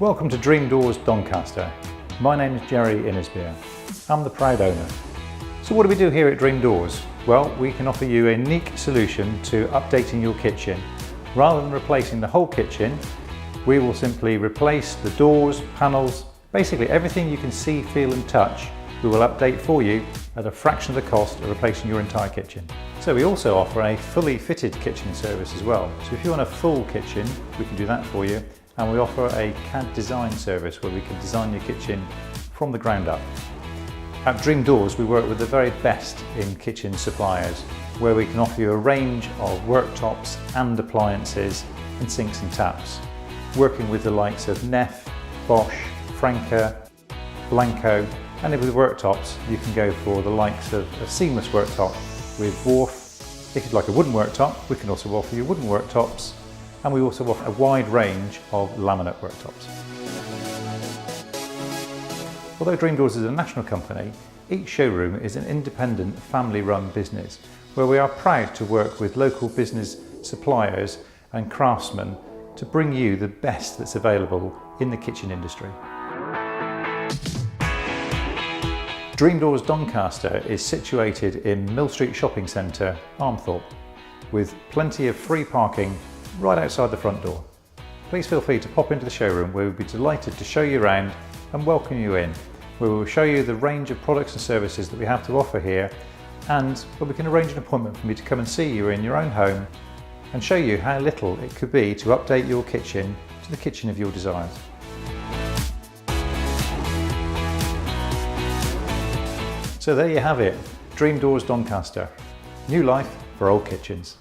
Welcome to Dream Doors Doncaster. My name is Jerry Innesbeer. I'm the proud owner. So what do we do here at Dream Doors? Well, we can offer you a unique solution to updating your kitchen. Rather than replacing the whole kitchen, we will simply replace the doors, panels, basically everything you can see, feel and touch. We will update for you at a fraction of the cost of replacing your entire kitchen. So we also offer a fully fitted kitchen service as well. So if you want a full kitchen, we can do that for you. And we offer a CAD design service where we can design your kitchen from the ground up. At Dream Doors, we work with the very best in kitchen suppliers, where we can offer you a range of worktops and appliances and sinks and taps. Working with the likes of Neff, Bosch, Franca, Blanco, and with worktops, you can go for the likes of a seamless worktop with Wharf. If you'd like a wooden worktop, we can also offer you wooden worktops, and we also offer a wide range of laminate worktops. Although Dream Doors is a national company, each showroom is an independent family-run business where we are proud to work with local business suppliers and craftsmen to bring you the best that's available in the kitchen industry. Dream Doors Doncaster is situated in Mill Street Shopping Centre, Armthorpe, with plenty of free parking right outside the front door. Please feel free to pop into the showroom where we'd be delighted to show you around and welcome you in, where we will show you the range of products and services that we have to offer here, and where we can arrange an appointment for me to come and see you in your own home and show you how little it could be to update your kitchen to the kitchen of your desires. So there you have it, Dream Doors Doncaster. New life for old kitchens.